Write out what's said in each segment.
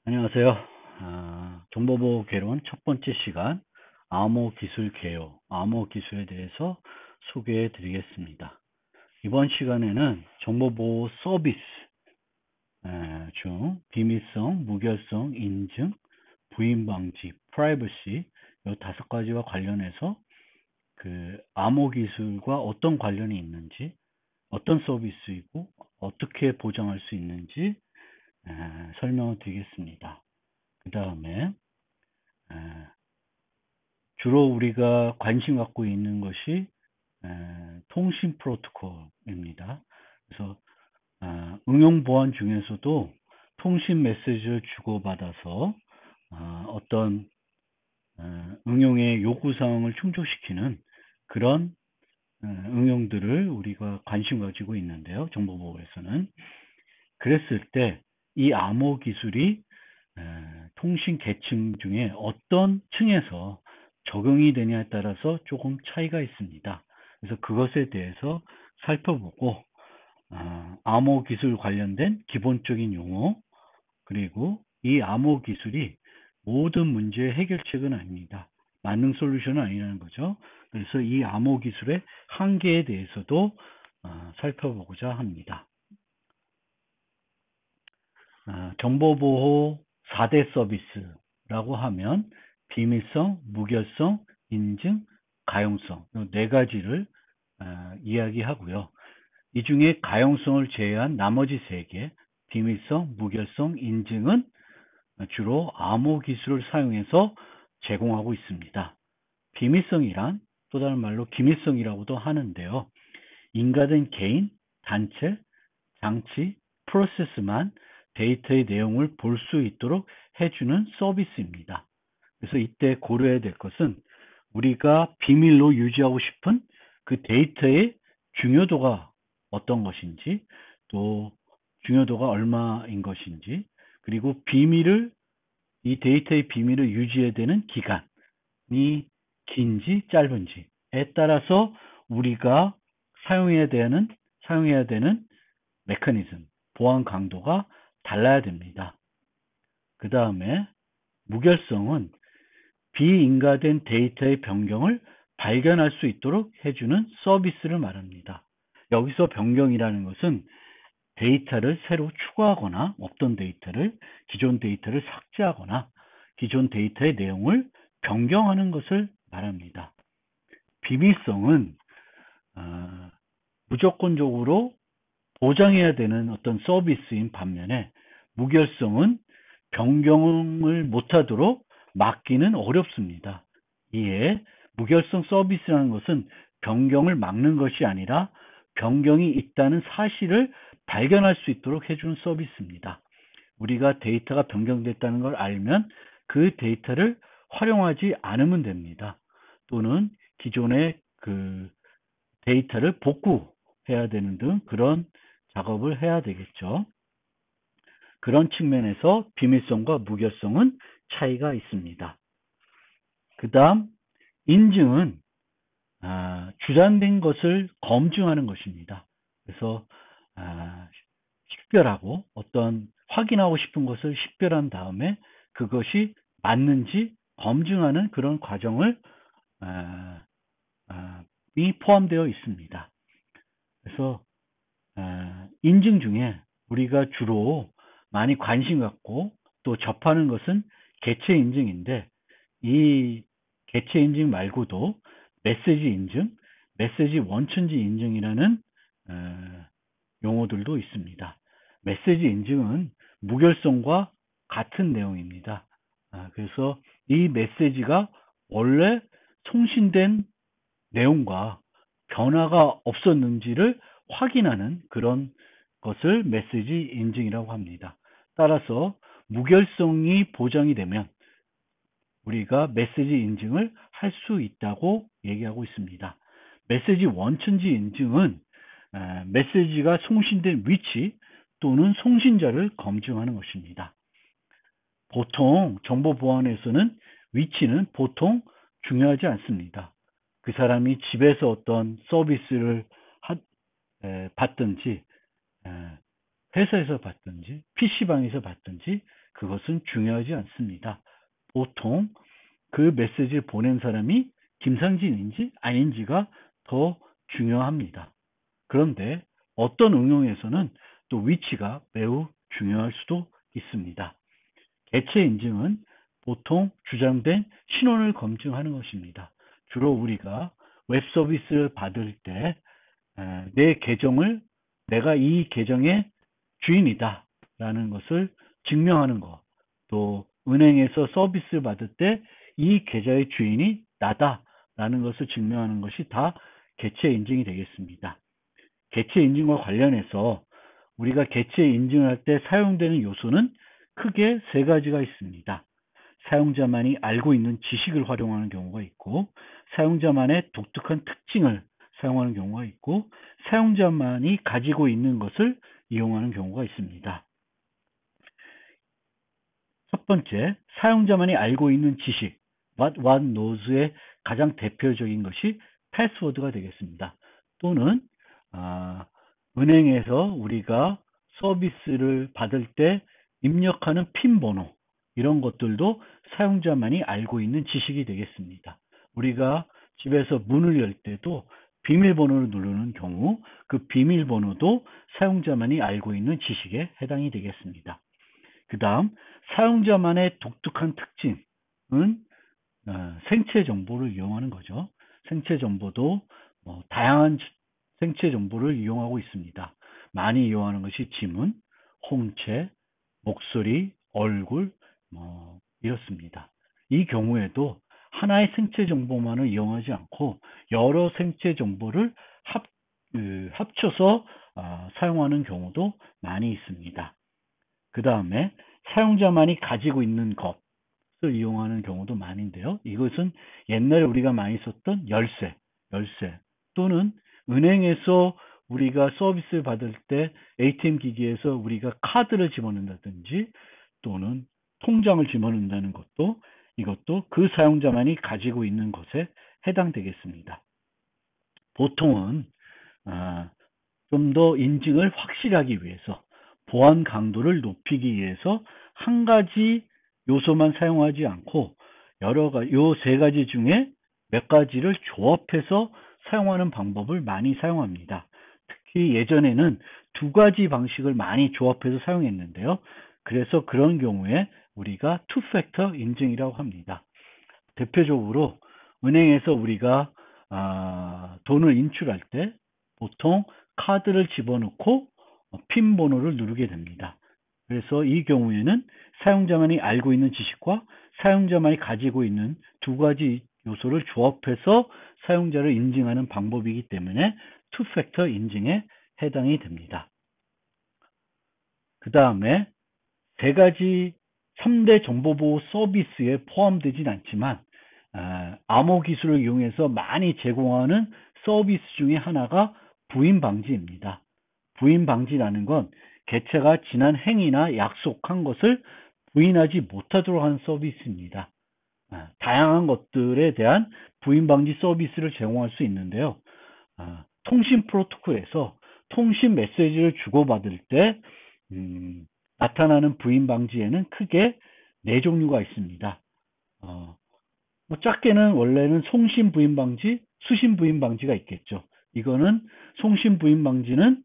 안녕하세요. 정보보호 개론 첫 번째 시간 암호 기술 개요, 암호 기술에 대해서 소개해 드리겠습니다. 이번 시간에는 정보보호 서비스 중 비밀성, 무결성, 인증, 부인 방지, 프라이버시 이 다섯 가지와 관련해서 그 암호 기술과 어떤 관련이 있는지, 어떤 서비스이고 어떻게 보장할 수 있는지 설명을 드리겠습니다. 그 다음에 주로 우리가 관심 갖고 있는 것이 통신 프로토콜입니다. 그래서 응용 보안 중에서도 통신 메시지를 주고받아서 어떤 응용의 요구사항을 충족시키는 그런 응용들을 우리가 관심 가지고 있는데요. 정보보호에서는. 그랬을 때 이 암호 기술이 통신 계층 중에 어떤 층에서 적용이 되냐에 따라서 조금 차이가 있습니다. 그래서 그것에 대해서 살펴보고 암호 기술 관련된 기본적인 용어, 그리고 이 암호 기술이 모든 문제의 해결책은 아닙니다. 만능 솔루션은 아니라는 거죠. 그래서 이 암호 기술의 한계에 대해서도 살펴보고자 합니다. 정보보호 4대 서비스라고 하면 비밀성, 무결성, 인증, 가용성 이 네 가지를 이야기하고요. 이 중에 가용성을 제외한 나머지 세 개, 비밀성, 무결성, 인증은 주로 암호 기술을 사용해서 제공하고 있습니다. 비밀성이란 또 다른 말로 기밀성이라고도 하는데요. 인가된 개인, 단체, 장치, 프로세스만 데이터의 내용을 볼 수 있도록 해주는 서비스입니다. 그래서 이때 고려해야 될 것은 우리가 비밀로 유지하고 싶은 그 데이터의 중요도가 어떤 것인지, 또 중요도가 얼마인 것인지, 그리고 이 데이터의 비밀을 유지해야 되는 기간이 긴지 짧은지에 따라서 우리가 사용해야 되는 메커니즘, 보안 강도가 달라야 됩니다. 그 다음에 무결성은 비인가된 데이터의 변경을 발견할 수 있도록 해주는 서비스를 말합니다. 여기서 변경이라는 것은 데이터를 새로 추가하거나 없던 데이터를, 기존 데이터를 삭제하거나 기존 데이터의 내용을 변경하는 것을 말합니다. 비밀성은 무조건적으로 보장해야 되는 어떤 서비스인 반면에 무결성은 변경을 못하도록 막기는 어렵습니다. 이에 무결성 서비스라는 것은 변경을 막는 것이 아니라 변경이 있다는 사실을 발견할 수 있도록 해주는 서비스입니다. 우리가 데이터가 변경됐다는 걸 알면 그 데이터를 활용하지 않으면 됩니다. 또는 기존의 그 데이터를 복구해야 되는 등 그런 작업을 해야 되겠죠. 그런 측면에서 비밀성과 무결성은 차이가 있습니다. 그 다음 인증은 주장된 것을 검증하는 것입니다. 그래서 식별하고 어떤 확인하고 싶은 것을 식별한 다음에 그것이 맞는지 검증하는 그런 과정을 이 포함되어 있습니다. 그래서 인증 중에 우리가 주로 많이 관심 갖고 또 접하는 것은 개체 인증인데, 이 개체 인증 말고도 메시지 인증, 메시지 원천지 인증이라는 용어들도 있습니다. 메시지 인증은 무결성과 같은 내용입니다. 그래서 이 메시지가 원래 송신된 내용과 변화가 없었는지를 확인하는 그런 것을 메시지 인증이라고 합니다. 따라서 무결성이 보장이 되면 우리가 메시지 인증을 할 수 있다고 얘기하고 있습니다. 메시지 원천지 인증은 메시지가 송신된 위치 또는 송신자를 검증하는 것입니다. 보통 정보 보안에서는 위치는 보통 중요하지 않습니다. 그 사람이 집에서 어떤 서비스를 받든지 회사에서 받든지 PC방에서 받든지 그것은 중요하지 않습니다. 보통 그 메시지를 보낸 사람이 김상진인지 아닌지가 더 중요합니다. 그런데 어떤 응용에서는 또 위치가 매우 중요할 수도 있습니다. 개체 인증은 보통 주장된 신원을 검증하는 것입니다. 주로 우리가 웹 서비스를 받을 때 내 계정을 내가 이 계정의 주인이다 라는 것을 증명하는 것, 또 은행에서 서비스를 받을 때 이 계좌의 주인이 나다 라는 것을 증명하는 것이 다 개체 인증이 되겠습니다. 개체 인증과 관련해서 우리가 개체 인증할 때 사용되는 요소는 크게 세 가지가 있습니다. 사용자만이 알고 있는 지식을 활용하는 경우가 있고, 사용자만의 독특한 특징을 사용하는 경우가 있고, 사용자만이 가지고 있는 것을 이용하는 경우가 있습니다. 첫 번째, 사용자만이 알고 있는 지식, what one knows의 가장 대표적인 것이 패스워드가 되겠습니다. 또는 은행에서 우리가 서비스를 받을 때 입력하는 핀 번호, 이런 것들도 사용자만이 알고 있는 지식이 되겠습니다. 우리가 집에서 문을 열 때도 비밀번호를 누르는 경우 그 비밀번호도 사용자만이 알고 있는 지식에 해당이 되겠습니다. 그 다음 사용자만의 독특한 특징은 생체 정보를 이용하는 거죠. 생체 정보도 다양한 생체 정보를 이용하고 있습니다. 많이 이용하는 것이 지문, 홍채, 목소리, 얼굴, 이렇습니다. 이 경우에도 하나의 생체 정보만을 이용하지 않고 여러 생체 정보를 합쳐서 사용하는 경우도 많이 있습니다. 그 다음에 사용자만이 가지고 있는 것을 이용하는 경우도 많은데요. 이것은 옛날에 우리가 많이 썼던 열쇠 또는 은행에서 우리가 서비스를 받을 때 ATM 기기에서 우리가 카드를 집어넣는다든지 또는 통장을 집어넣는다는 것도 이것도 그 사용자만이 가지고 있는 것에 해당되겠습니다. 보통은 좀 더 인증을 확실하기 위해서 보안 강도를 높이기 위해서 한 가지 요소만 사용하지 않고 여러 가지 요 세 가지 중에 몇 가지를 조합해서 사용하는 방법을 많이 사용합니다. 특히 예전에는 두 가지 방식을 많이 조합해서 사용했는데요. 그래서 그런 경우에 우리가 투 팩터 인증이라고 합니다. 대표적으로 은행에서 우리가 돈을 인출할 때 보통 카드를 집어넣고 핀 번호를 누르게 됩니다. 그래서 이 경우에는 사용자만이 알고 있는 지식과 사용자만이 가지고 있는 두 가지 요소를 조합해서 사용자를 인증하는 방법이기 때문에 투 팩터 인증에 해당이 됩니다. 그 다음에 세 가지 3대 정보보호 서비스에 포함되진 않지만 암호 기술을 이용해서 많이 제공하는 서비스 중에 하나가 부인 방지입니다. 부인 방지라는 건 개체가 지난 행위나 약속한 것을 부인하지 못하도록 하는 서비스입니다. 다양한 것들에 대한 부인 방지 서비스를 제공할 수 있는데요. 통신 프로토콜에서 통신 메시지를 주고받을 때 나타나는 부인 방지에는 크게 네 종류가 있습니다. 작게는 원래는 송신 부인 방지, 수신 부인 방지가 있겠죠. 이거는 송신 부인 방지는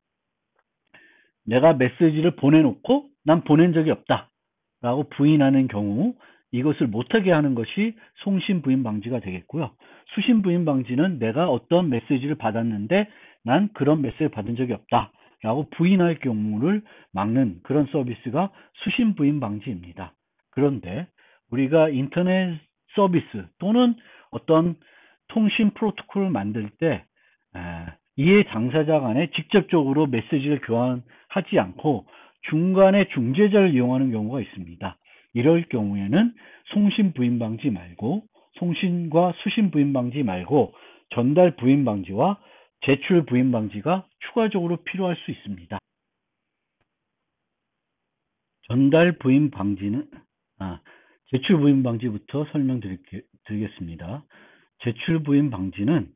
내가 메시지를 보내놓고 난 보낸 적이 없다 라고 부인하는 경우 이것을 못하게 하는 것이 송신 부인 방지가 되겠고요. 수신 부인 방지는 내가 어떤 메시지를 받았는데 난 그런 메시지를 받은 적이 없다 라고 부인할 경우를 막는 그런 서비스가 수신 부인 방지입니다. 그런데 우리가 인터넷 서비스 또는 어떤 통신 프로토콜을 만들 때 이해 당사자 간에 직접적으로 메시지를 교환하지 않고 중간에 중재자를 이용하는 경우가 있습니다. 이럴 경우에는 송신 부인 방지 말고 송신과 수신 부인 방지 말고 전달 부인 방지와 제출 부인 방지가 추가적으로 필요할 수 있습니다. 전달 부인 방지는 제출 부인 방지부터 설명드리겠습니다. 제출 부인 방지는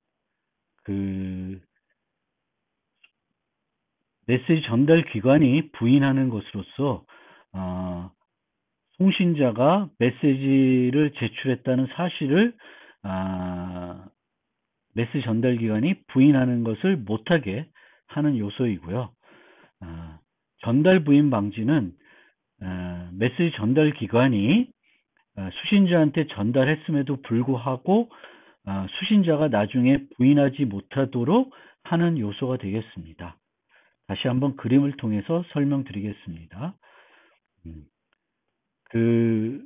메시지 전달 기관이 부인하는 것으로서 송신자가 메시지를 제출했다는 사실을 메시지 전달 기관이 부인하는 것을 못하게 하는 요소이고요. 전달 부인 방지는 메시지 전달 기관이 수신자한테 전달했음에도 불구하고 수신자가 나중에 부인하지 못하도록 하는 요소가 되겠습니다. 다시 한번 그림을 통해서 설명드리겠습니다. 그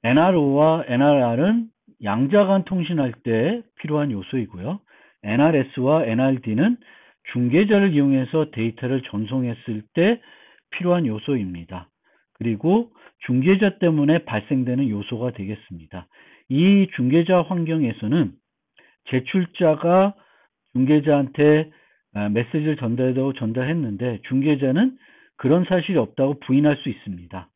NRO와 NRR은 양자간 통신할 때 필요한 요소이고요. NRS와 NRD는 중개자를 이용해서 데이터를 전송했을 때 필요한 요소입니다. 그리고 중개자 때문에 발생되는 요소가 되겠습니다. 이 중개자 환경에서는 제출자가 중개자한테 메시지를 전달했는데 중개자는 그런 사실이 없다고 부인할 수 있습니다.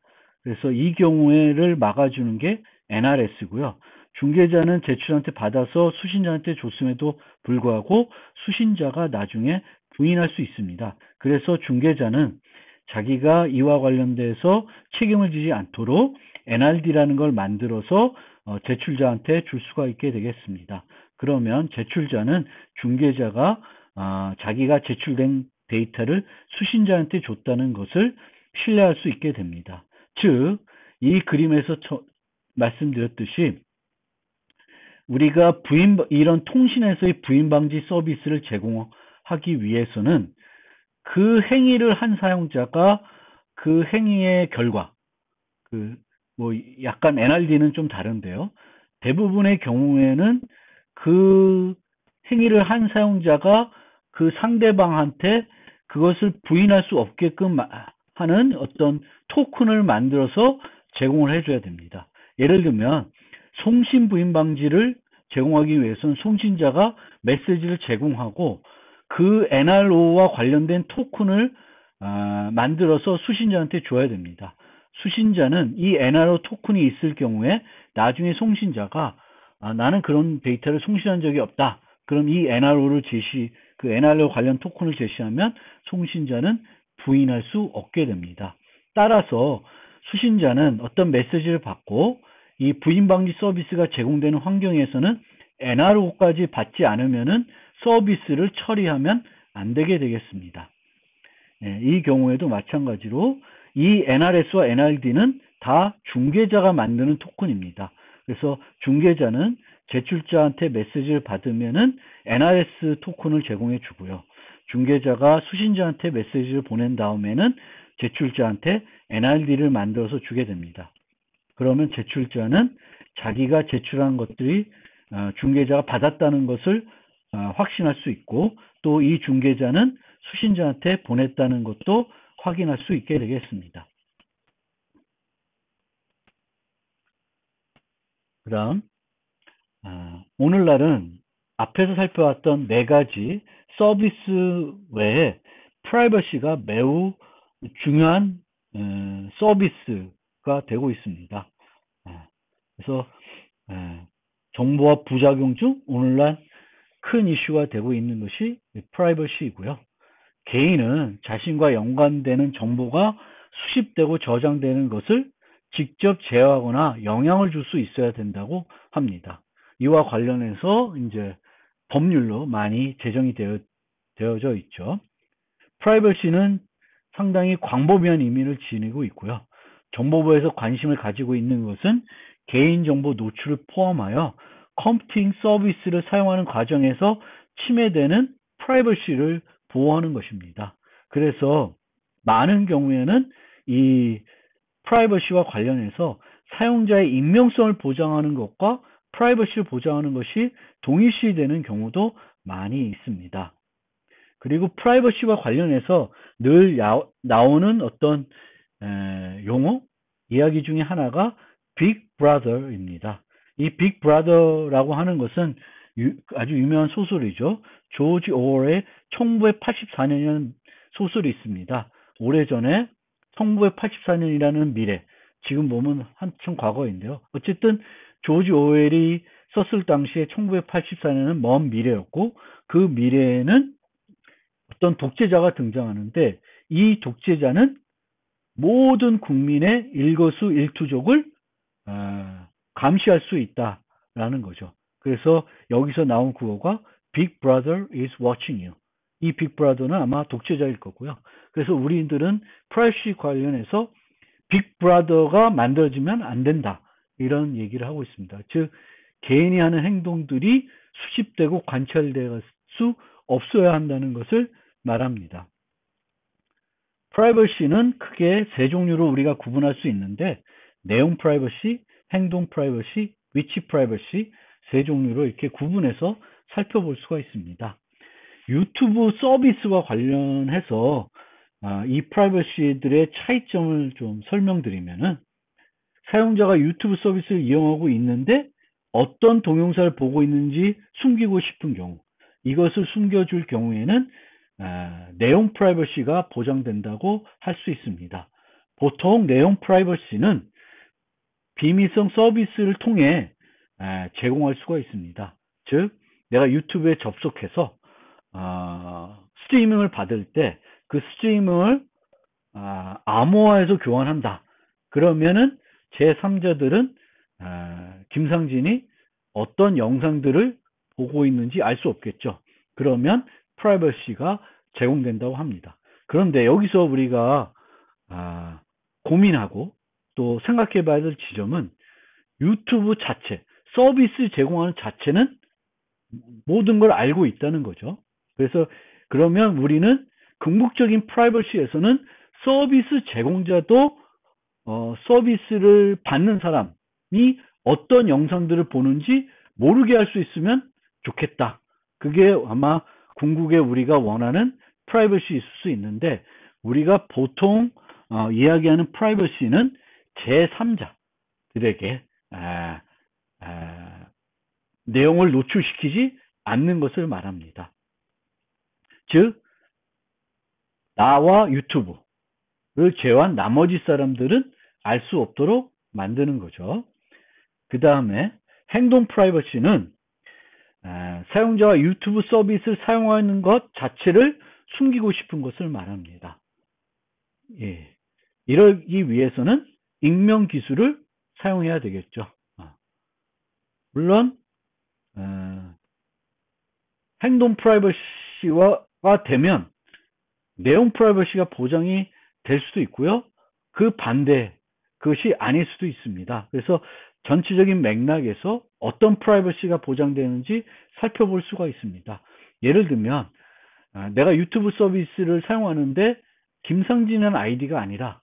그래서 이 경우를 막아주는 게 NRS고요. 중개자는 제출한테 받아서 수신자한테 줬음에도 불구하고 수신자가 나중에 부인할 수 있습니다. 그래서 중개자는 자기가 이와 관련돼서 책임을 지지 않도록 NRD라는 걸 만들어서 제출자한테 줄 수가 있게 되겠습니다. 그러면 제출자는 중개자가 자기가 제출된 데이터를 수신자한테 줬다는 것을 신뢰할 수 있게 됩니다. 즉, 이 그림에서 말씀드렸듯이 우리가 이런 통신에서의 부인 방지 서비스를 제공하기 위해서는 그 행위를 한 사용자가 그 행위의 결과, 약간 NRD는 좀 다른데요. 대부분의 경우에는 그 행위를 한 사용자가 그 상대방한테 그것을 부인할 수 없게끔 하는 어떤 토큰을 만들어서 제공을 해줘야 됩니다. 예를 들면 송신 부인 방지를 제공하기 위해서는 송신자가 메시지를 제공하고 그 NRO와 관련된 토큰을 만들어서 수신자한테 줘야 됩니다. 수신자는 이 NRO 토큰이 있을 경우에 나중에 송신자가 나는 그런 데이터를 송신한 적이 없다. 그럼 이 그 NRO 관련 토큰을 제시하면 송신자는 부인할 수 없게 됩니다. 따라서 수신자는 어떤 메시지를 받고 이 부인 방지 서비스가 제공되는 환경에서는 NRO까지 받지 않으면은 서비스를 처리하면 안 되게 되겠습니다. 이 경우에도 마찬가지로 이 NRS와 NRD는 다 중개자가 만드는 토큰입니다. 그래서 중개자는 제출자한테 메시지를 받으면은 NRS 토큰을 제공해 주고요. 중개자가 수신자한테 메시지를 보낸 다음에는 제출자한테 NRD를 만들어서 주게 됩니다. 그러면 제출자는 자기가 제출한 것들이 중개자가 받았다는 것을 확신할 수 있고 또 이 중개자는 수신자한테 보냈다는 것도 확인할 수 있게 되겠습니다. 그 다음 오늘날은 앞에서 살펴봤던 4가지 서비스 외에 프라이버시가 매우 중요한 서비스가 되고 있습니다. 그래서 정보와 부작용 중 오늘날 큰 이슈가 되고 있는 것이 프라이버시이고요. 개인은 자신과 연관되는 정보가 수집되고 저장되는 것을 직접 제어하거나 영향을 줄 수 있어야 된다고 합니다. 이와 관련해서 이제 법률로 많이 제정이 되어져 있죠. 프라이버시는 상당히 광범위한 의미를 지니고 있고요. 정보부에서 관심을 가지고 있는 것은 개인정보 노출을 포함하여 컴퓨팅 서비스를 사용하는 과정에서 침해되는 프라이버시를 보호하는 것입니다. 그래서 많은 경우에는 이 프라이버시와 관련해서 사용자의 익명성을 보장하는 것과 프라이버시를 보장하는 것이 동일시되는 경우도 많이 있습니다. 그리고 프라이버시와 관련해서 늘 나오는 어떤 용어, 이야기 중에 하나가 빅 브라더입니다. 이 빅 브라더라고 하는 것은 아주 유명한 소설이죠. 조지 오웰의 1984년이라는 소설이 있습니다. 오래전에 1984년이라는 미래, 지금 보면 한참 과거인데요. 어쨌든 조지 오웰이 썼을 당시에 1984년은 먼 미래였고 그 미래에는 어떤 독재자가 등장하는데 이 독재자는 모든 국민의 일거수일투족을 감시할 수 있다라는 거죠. 그래서 여기서 나온 구호가 Big Brother is watching you. 이 Big Brother는 아마 독재자일 거고요. 그래서 우리들은 프라이버시 관련해서 빅 브라더가 만들어지면 안 된다. 이런 얘기를 하고 있습니다. 즉 개인이 하는 행동들이 수집되고 관찰될 수 없어야 한다는 것을 말합니다. 프라이버시는 크게 세 종류로 우리가 구분할 수 있는데 내용 프라이버시, 행동 프라이버시, 위치 프라이버시 세 종류로 이렇게 구분해서 살펴볼 수가 있습니다. 유튜브 서비스와 관련해서 이 프라이버시들의 차이점을 좀 설명드리면은 사용자가 유튜브 서비스를 이용하고 있는데 어떤 동영상을 보고 있는지 숨기고 싶은 경우 이것을 숨겨줄 경우에는 내용 프라이버시가 보장된다고 할 수 있습니다. 보통 내용 프라이버시는 비밀성 서비스를 통해 제공할 수가 있습니다. 즉 내가 유튜브에 접속해서 스트리밍을 받을 때 그 스트리밍을 암호화해서 교환한다. 그러면은 제3자들은 김상진이 어떤 영상들을 보고 있는지 알 수 없겠죠. 그러면 프라이버시가 제공된다고 합니다. 그런데 여기서 우리가 고민하고 또 생각해 봐야 될 지점은 유튜브 자체, 서비스 제공하는 자체는 모든 걸 알고 있다는 거죠. 그래서 그러면 우리는 궁극적인 프라이버시에서는 서비스 제공자도 서비스를 받는 사람이 어떤 영상들을 보는지 모르게 할 수 있으면 좋겠다. 그게 아마 궁극에 우리가 원하는 프라이버시일 수 있는데 우리가 보통 이야기하는 프라이버시는 제3자들에게 내용을 노출시키지 않는 것을 말합니다. 즉 나와 유튜브를 제외한 나머지 사람들은 알 수 없도록 만드는 거죠. 그 다음에 행동 프라이버시는 사용자가 유튜브 서비스를 사용하는 것 자체를 숨기고 싶은 것을 말합니다. 예. 이러기 위해서는 익명 기술을 사용해야 되겠죠. 물론 행동 프라이버시가 되면 내용 프라이버시가 보장이 될 수도 있고요. 그 반대 그것이 아닐 수도 있습니다. 그래서 전체적인 맥락에서 어떤 프라이버시가 보장되는지 살펴볼 수가 있습니다. 예를 들면 내가 유튜브 서비스를 사용하는데 김상진이라는 아이디가 아니라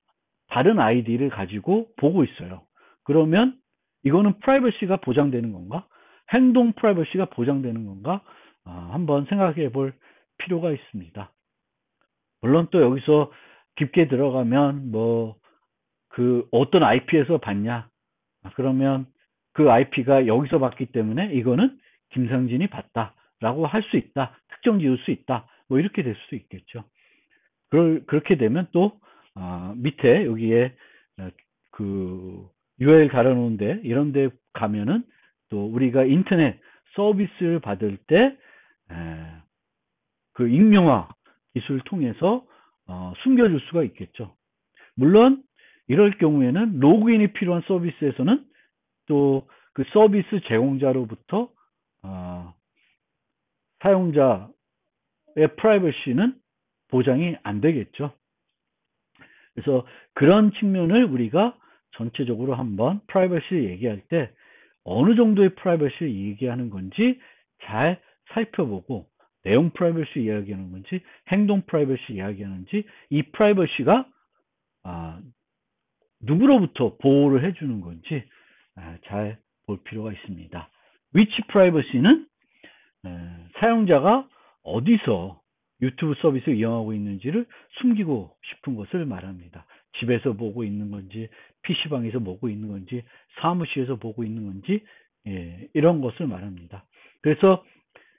다른 아이디를 가지고 보고 있어요. 그러면 이거는 프라이버시가 보장되는 건가? 행동 프라이버시가 보장되는 건가? 한번 생각해 볼 필요가 있습니다. 물론 또 여기서 깊게 들어가면 그 어떤 IP에서 봤냐? 그러면 그 IP가 여기서 봤기 때문에 이거는 김상진이 봤다라고 할 수 있다. 특정 지을 수 있다. 이렇게 될 수도 있겠죠. 그렇게 되면 또 밑에 여기에 그 URL 달아놓은데 이런 데 가면은 또 우리가 인터넷 서비스를 받을 때 그 익명화 기술을 통해서 숨겨줄 수가 있겠죠. 물론 이럴 경우에는 로그인이 필요한 서비스에서는 또 그 서비스 제공자로부터 사용자의 프라이버시는 보장이 안 되겠죠. 그래서 그런 측면을 우리가 전체적으로 한번 프라이버시 얘기할 때 어느 정도의 프라이버시를 얘기하는 건지 잘 살펴보고 내용 프라이버시 이야기하는 건지 행동 프라이버시 이야기하는지 이 프라이버시가 누구로부터 보호를 해주는 건지 잘 볼 필요가 있습니다. 위치 프라이버시는 사용자가 어디서 유튜브 서비스를 이용하고 있는지를 숨기고 싶은 것을 말합니다. 집에서 보고 있는 건지 PC방에서 보고 있는 건지 사무실에서 보고 있는 건지 이런 것을 말합니다. 그래서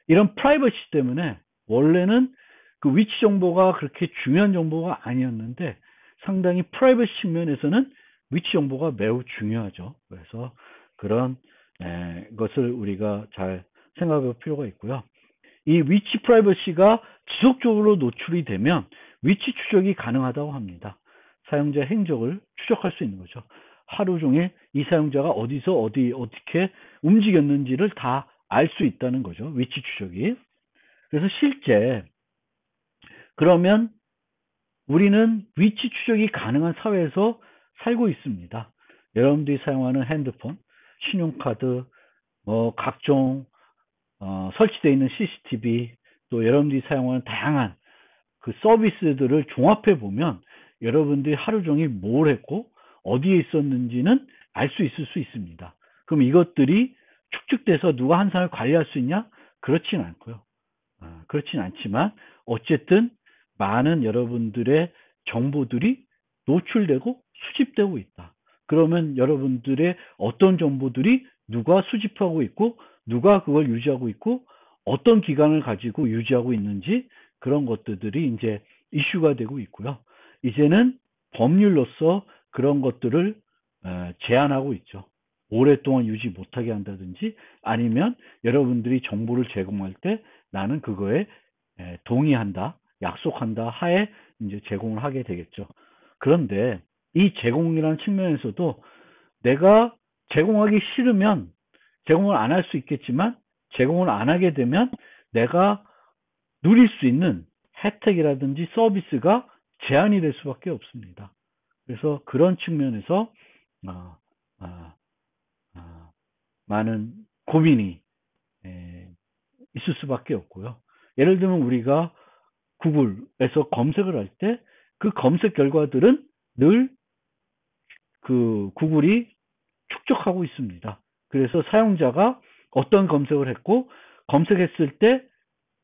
이런 프라이버시 때문에 원래는 그 위치 정보가 그렇게 중요한 정보가 아니었는데 상당히 프라이버시 측면에서는 위치 정보가 매우 중요하죠. 그래서 그런 것을 우리가 잘 생각해 볼 필요가 있고요. 이 위치 프라이버시가 지속적으로 노출이 되면 위치 추적이 가능하다고 합니다. 사용자 행적을 추적할 수 있는 거죠. 하루 종일 이 사용자가 어디서 어떻게 움직였는지를 다 알 수 있다는 거죠. 위치 추적이. 그래서 실제 그러면 우리는 위치 추적이 가능한 사회에서 살고 있습니다. 여러분들이 사용하는 핸드폰, 신용카드, 각종 설치되어 있는 CCTV, 또 여러분들이 사용하는 다양한 그 서비스들을 종합해 보면 여러분들이 하루 종일 뭘 했고 어디에 있었는지는 알 수 있을 수 있습니다. 그럼 이것들이 축적돼서 누가 한 사람을 관리할 수 있냐? 그렇진 않고요. 그렇진 않지만 어쨌든 많은 여러분들의 정보들이 노출되고 수집되고 있다. 그러면 여러분들의 어떤 정보들이 누가 수집하고 있고 누가 그걸 유지하고 있고 어떤 기간을 가지고 유지하고 있는지 그런 것들이 이제 이슈가 되고 있고요. 이제는 법률로서 그런 것들을 제한하고 있죠. 오랫동안 유지 못하게 한다든지 아니면 여러분들이 정보를 제공할 때 나는 그거에 동의한다, 약속한다 하에 이제 제공을 하게 되겠죠. 그런데 이 제공이라는 측면에서도 내가 제공하기 싫으면 제공을 안 할 수 있겠지만 제공을 안 하게 되면 내가 누릴 수 있는 혜택이라든지 서비스가 제한이 될 수밖에 없습니다. 그래서 그런 측면에서 많은 고민이 있을 수밖에 없고요. 예를 들면 우리가 구글에서 검색을 할 때 그 검색 결과들은 늘 그 구글이 축적하고 있습니다. 그래서 사용자가 어떤 검색을 했고 검색했을 때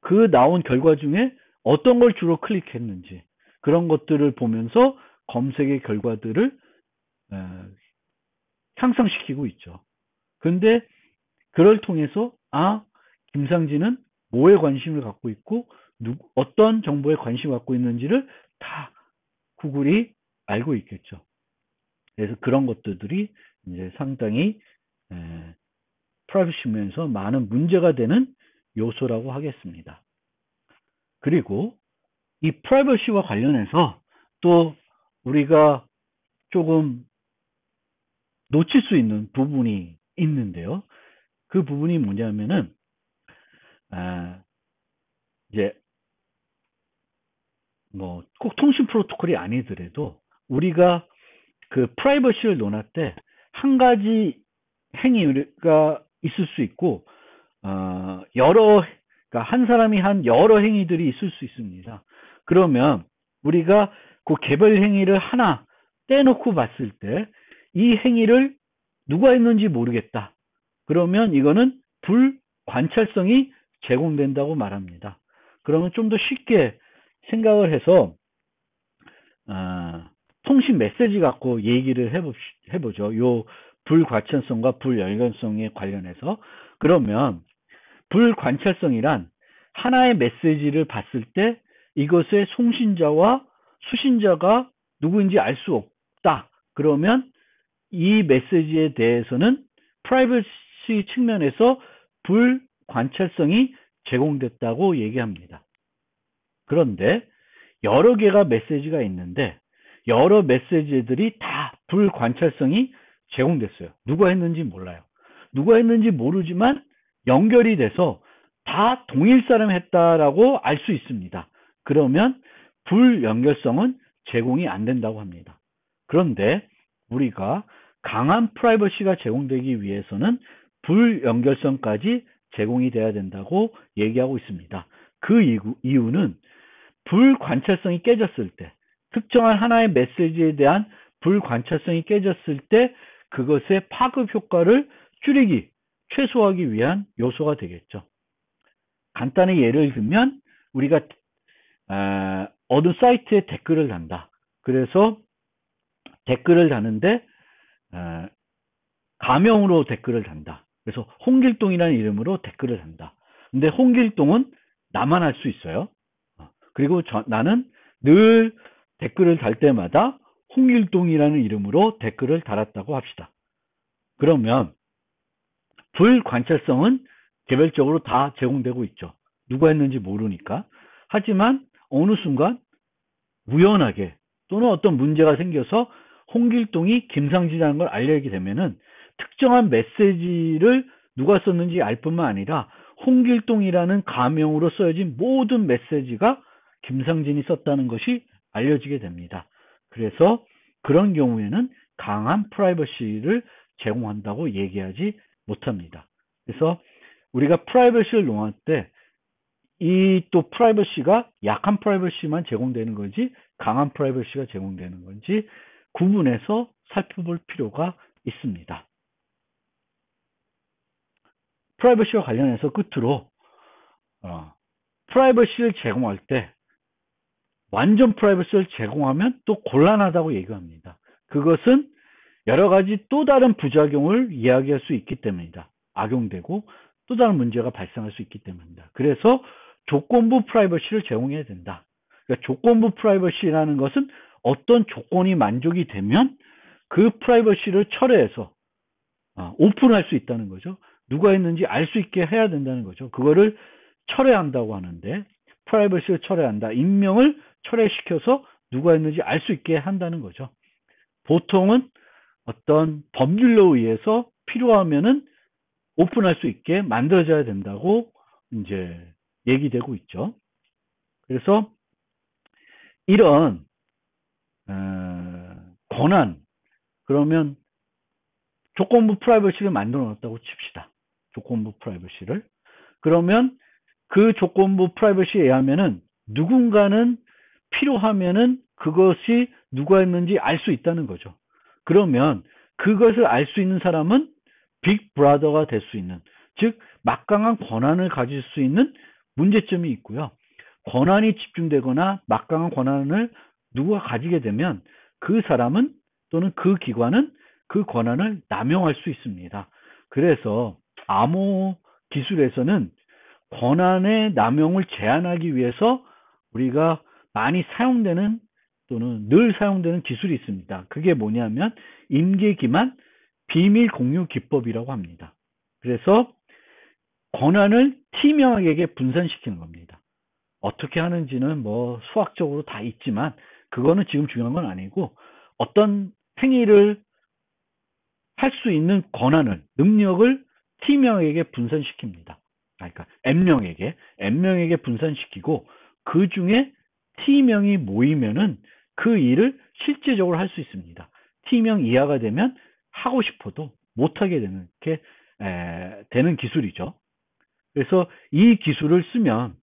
그 나온 결과 중에 어떤 걸 주로 클릭했는지 그런 것들을 보면서 검색의 결과들을 향상시키고 있죠. 근데 그걸 통해서 김상진은 뭐에 관심을 갖고 있고 어떤 정보에 관심을 갖고 있는지를 다 구글이 알고 있겠죠. 그래서 그런 것들이 이제 상당히 프라이버시 면에서 많은 문제가 되는 요소라고 하겠습니다. 그리고 이 프라이버시와 관련해서 또 우리가 조금 놓칠 수 있는 부분이 있는데요. 그 부분이 뭐냐면은 이제 뭐 꼭 통신 프로토콜이 아니더라도 우리가 그 프라이버시를 논할 때 한 가지 행위가 있을 수 있고 그러니까 한 사람이 한 여러 행위들이 있을 수 있습니다. 그러면 우리가 그 개별 행위를 하나 떼놓고 봤을 때 이 행위를 누가 했는지 모르겠다. 그러면 이거는 불관찰성이 제공된다고 말합니다. 그러면 좀 더 쉽게 생각을 해서 통신 메시지 갖고 얘기를 해보죠. 요 불관찰성과 불연결성에 관련해서. 그러면 불관찰성이란 하나의 메시지를 봤을 때 이것의 송신자와 수신자가 누구인지 알 수 없다. 그러면 이 메시지에 대해서는 프라이버시 측면에서 불관찰성이 제공됐다고 얘기합니다. 그런데 여러 개가 메시지가 있는데 여러 메시지들이 다 불관찰성이 제공됐어요. 누가 했는지 몰라요. 누가 했는지 모르지만 연결이 돼서 다 동일 사람이 했다라고 알 수 있습니다. 그러면 불연결성은 제공이 안 된다고 합니다. 그런데 우리가 강한 프라이버시가 제공되기 위해서는 불연결성까지 제공이 돼야 된다고 얘기하고 있습니다. 그 이유는 불관찰성이 깨졌을 때 특정한 하나의 메시지에 대한 불관찰성이 깨졌을 때 그것의 파급 효과를 최소화하기 위한 요소가 되겠죠. 간단히 예를 들면 우리가 어느 사이트에 댓글을 단다. 그래서 댓글을 다는데 가명으로 댓글을 단다. 그래서 홍길동이라는 이름으로 댓글을 단다. 근데 홍길동은 나만 할 수 있어요. 그리고 나는 늘 댓글을 달 때마다 홍길동이라는 이름으로 댓글을 달았다고 합시다. 그러면 불관찰성은 개별적으로 다 제공되고 있죠. 누가 했는지 모르니까. 하지만 어느 순간 우연하게 또는 어떤 문제가 생겨서 홍길동이 김상진이라는 걸 알게 되면은 특정한 메시지를 누가 썼는지 알 뿐만 아니라 홍길동이라는 가명으로 써진 모든 메시지가 김상진이 썼다는 것이 알려지게 됩니다. 그래서 그런 경우에는 강한 프라이버시를 제공한다고 얘기하지 못합니다. 그래서 우리가 프라이버시를 논할 때 이 또 프라이버시가 약한 프라이버시만 제공되는 건지 강한 프라이버시가 제공되는 건지 구분해서 살펴볼 필요가 있습니다. 프라이버시와 관련해서 끝으로 프라이버시를 제공할 때 완전 프라이버시를 제공하면 또 곤란하다고 얘기합니다. 그것은 여러 가지 또 다른 부작용을 이야기할 수 있기 때문이다. 악용되고 또 다른 문제가 발생할 수 있기 때문이다. 그래서 조건부 프라이버시를 제공해야 된다. 그러니까 조건부 프라이버시라는 것은 어떤 조건이 만족이 되면 그 프라이버시를 철회해서 오픈할 수 있다는 거죠. 누가 했는지 알 수 있게 해야 된다는 거죠. 그거를 철회한다고 하는데 프라이버시를 철회한다. 익명을 철회시켜서 누가 했는지 알 수 있게 한다는 거죠. 보통은 어떤 법률로 의해서 필요하면은 오픈할 수 있게 만들어져야 된다고 이제 얘기되고 있죠. 그래서 이런 권한 그러면 조건부 프라이버시를 만들어 놨다고 칩시다. 조건부 프라이버시를. 그러면 그 조건부 프라이버시에 의하면은 누군가는 필요하면은 그것이 누가 했는지 알 수 있다는 거죠. 그러면 그것을 알 수 있는 사람은 빅 브라더가 될 수 있는, 즉 막강한 권한을 가질 수 있는 문제점이 있고요. 권한이 집중되거나 막강한 권한을 누가 가지게 되면 그 사람은 또는 그 기관은 그 권한을 남용할 수 있습니다. 그래서 암호 기술에서는 권한의 남용을 제한하기 위해서 우리가 많이 사용되는 또는 늘 사용되는 기술이 있습니다. 그게 뭐냐면 임계 기반 비밀 공유 기법이라고 합니다. 그래서 권한을 T명에게 분산시키는 겁니다. 어떻게 하는지는 뭐 수학적으로 다 있지만 그거는 지금 중요한 건 아니고 어떤 행위를 할 수 있는 권한을, 능력을 T명에게 분산시킵니다. 그러니까 N명에게 분산시키고 그 중에 T명이 모이면은 그 일을 실제적으로 할 수 있습니다. T명 이하가 되면 하고 싶어도 못하게 되는 게 되는 기술이죠. 그래서 이 기술을 쓰면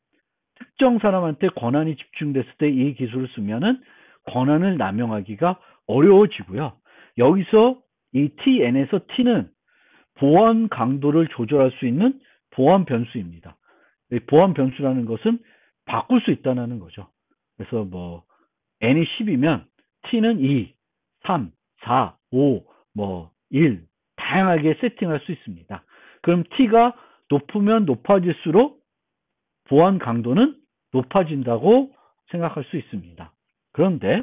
특정 사람한테 권한이 집중됐을 때 이 기술을 쓰면은 권한을 남용하기가 어려워지고요. 여기서 이 TN에서 T는 보안 강도를 조절할 수 있는 보안 변수입니다. 보안 변수라는 것은 바꿀 수 있다는 거죠. 그래서 뭐 N이 10이면 T는 2, 3, 4, 5, 뭐 1 다양하게 세팅할 수 있습니다. 그럼 T가 높으면 높아질수록 보안 강도는 높아진다고 생각할 수 있습니다. 그런데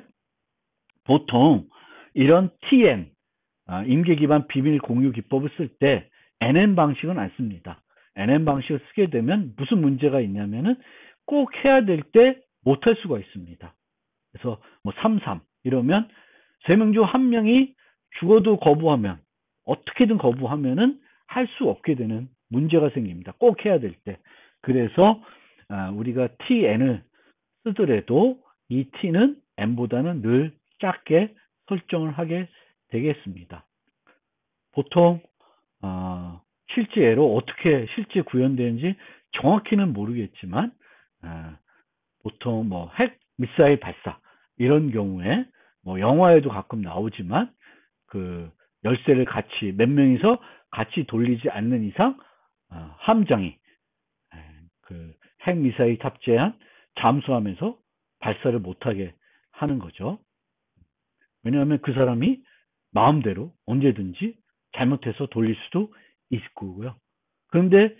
보통 이런 TN, 임계 기반 비밀 공유 기법을 쓸 때 NN 방식은 안 씁니다. NN 방식을 쓰게 되면 무슨 문제가 있냐면은 꼭 해야 될 때 못할 수가 있습니다. 그래서 뭐 33 이러면 3명 중 1명이 죽어도 거부하면 어떻게든 거부하면은 할 수 없게 되는 문제가 생깁니다. 꼭 해야 될 때. 그래서 우리가 TN을 쓰더라도 이 T는 N보다는 늘 작게 설정을 하게 되겠습니다. 보통 실제로 어떻게 실제 구현되는지 정확히는 모르겠지만 보통 뭐 핵 미사일 발사 이런 경우에 뭐 영화에도 가끔 나오지만 그 열쇠를 같이 몇 명이서 같이 돌리지 않는 이상 함장이 그 핵 미사일 탑재한 잠수함에서 발사를 못하게 하는 거죠. 왜냐하면 그 사람이 마음대로 언제든지 잘못해서 돌릴 수도 있을 거고요. 그런데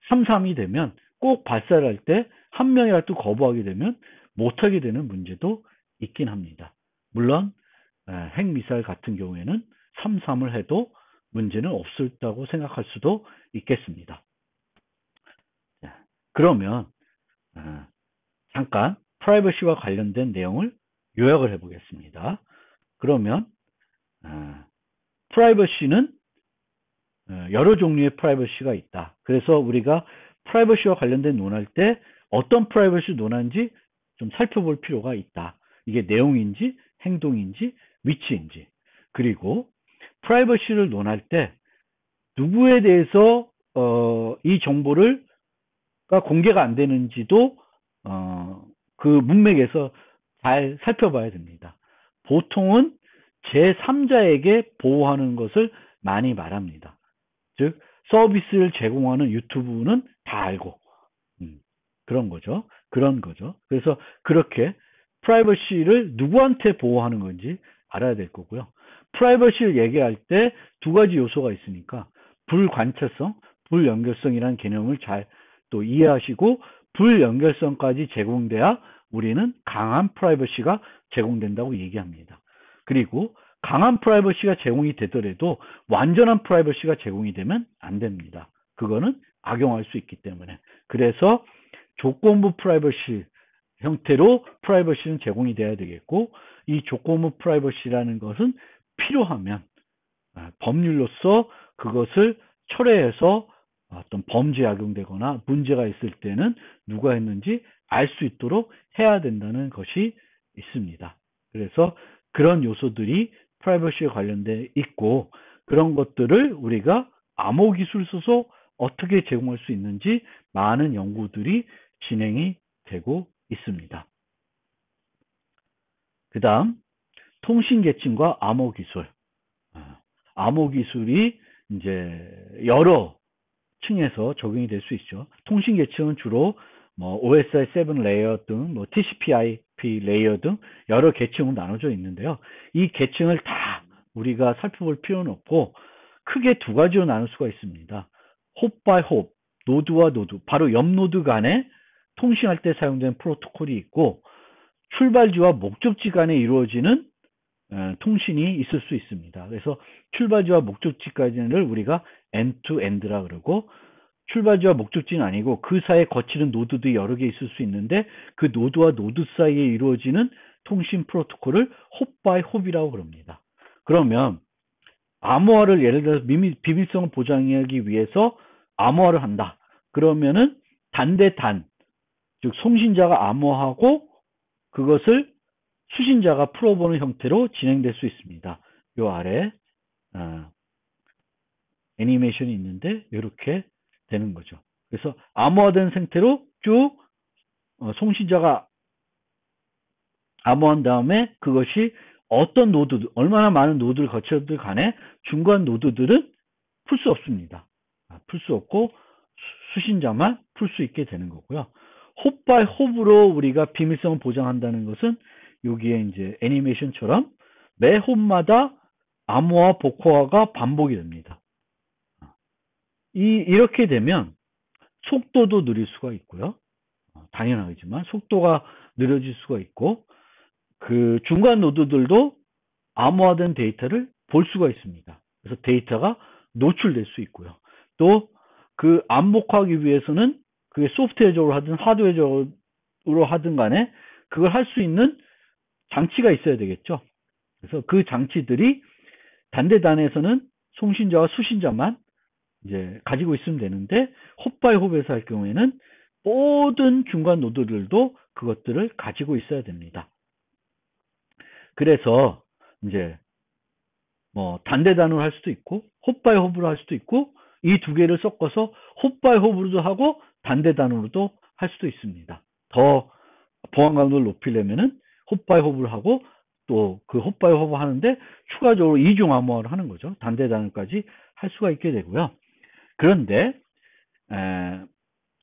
3-3이 되면 꼭 발사를 할 때 한 명이라도 거부하게 되면 못하게 되는 문제도 있긴 합니다. 물론 핵미사일 같은 경우에는 3-3을 해도 문제는 없었다고 생각할 수도 있겠습니다. 그러면 잠깐 프라이버시와 관련된 내용을 요약을 해보겠습니다. 그러면 프라이버시는 여러 종류의 프라이버시가 있다. 그래서 우리가 프라이버시와 관련된 논할 때 어떤 프라이버시 논하는지 좀 살펴볼 필요가 있다. 이게 내용인지 행동인지 위치인지. 그리고 프라이버시를 논할 때 누구에 대해서 이 정보를 공개가 안 되는지도 그 문맥에서 잘 살펴봐야 됩니다. 보통은 제3자에게 보호하는 것을 많이 말합니다. 즉 서비스를 제공하는 유튜브는 다 알고 그런 거죠. 그래서 그렇게 프라이버시를 누구한테 보호하는 건지 알아야 될 거고요. 프라이버시를 얘기할 때 두 가지 요소가 있으니까 불관찰성, 불연결성이라는 개념을 잘 또 이해하시고 불연결성까지 제공돼야 우리는 강한 프라이버시가 제공된다고 얘기합니다. 그리고 강한 프라이버시가 제공이 되더라도 완전한 프라이버시가 제공이 되면 안 됩니다. 그거는 악용할 수 있기 때문에. 그래서 조건부 프라이버시 형태로 프라이버시는 제공이 돼야 되겠고, 이 조건부 프라이버시라는 것은 필요하면 법률로서 그것을 철회해서 어떤 범죄에 악용되거나 문제가 있을 때는 누가 했는지 알 수 있도록 해야 된다는 것이 있습니다. 그래서 그런 요소들이 프라이버시에 관련돼 있고, 그런 것들을 우리가 암호 기술 써서 어떻게 제공할 수 있는지 많은 연구들이 진행이 되고 있습니다. 그 다음 통신 계층과 암호 기술. 암호 기술이 이제 여러 층에서 적용이 될 수 있죠. 통신 계층은 주로 뭐 OSI 7 레이어 등, 뭐 TCP/IP 레이어 등 여러 계층으로 나눠져 있는데요. 이 계층을 다 우리가 살펴볼 필요는 없고 크게 두 가지로 나눌 수가 있습니다. 홉 바이 홉, 노드와 노드, 바로 옆 노드 간에 통신할 때 사용되는 프로토콜이 있고, 출발지와 목적지 간에 이루어지는 통신이 있을 수 있습니다. 그래서 출발지와 목적지까지를 우리가 end-to-end라 그러고, 출발지와 목적지는 아니고 그 사이에 거치는 노드들이 여러 개 있을 수 있는데 그 노드와 노드 사이에 이루어지는 통신 프로토콜을 홉 바이 홉이라고 그럽니다. 그러면 암호화를 예를 들어서 비밀성을 보장하기 위해서 암호화를 한다. 그러면은 단 대 단, 즉 송신자가 암호하고 그것을 수신자가 풀어보는 형태로 진행될 수 있습니다. 요 아래 애니메이션이 있는데 이렇게 되는 거죠. 그래서 암호화된 상태로 쭉 송신자가 암호한 다음에 그것이 어떤 노드, 얼마나 많은 노드를 거쳐들 간에 중간 노드들은 풀 수 없습니다. 풀 수 없고 수신자만 풀 수 있게 되는 거고요. 홉 바이 홉으로 우리가 비밀성을 보장한다는 것은 여기에 이제 애니메이션처럼 매 홉마다 암호화, 복호화가 반복이 됩니다. 이렇게 되면 속도도 느릴 수가 있고요. 당연하지만 속도가 느려질 수가 있고, 그 중간 노드들도 암호화된 데이터를 볼 수가 있습니다. 그래서 데이터가 노출될 수 있고요. 또 그 암복하기 위해서는 그게 소프트웨어적으로 하든 하드웨어적으로 하든 간에 그걸 할 수 있는 장치가 있어야 되겠죠. 그래서 그 장치들이 단대단에서는 송신자와 수신자만 이제 가지고 있으면 되는데, 홉 바이 홉에서 할 경우에는 모든 중간 노드들도 그것들을 가지고 있어야 됩니다. 그래서 이제 뭐 단대단으로 할 수도 있고 홉 바이 홉으로 할 수도 있고, 이 두 개를 섞어서 홉 바이 홉으로도 하고 단대단으로도 할 수도 있습니다. 더 보안 강도를 높이려면은 홉 바이 홉을 하고 또 그 홉 바이 홉을 하는데 추가적으로 이중 암호화를 하는 거죠. 단대단까지 할 수가 있게 되고요. 그런데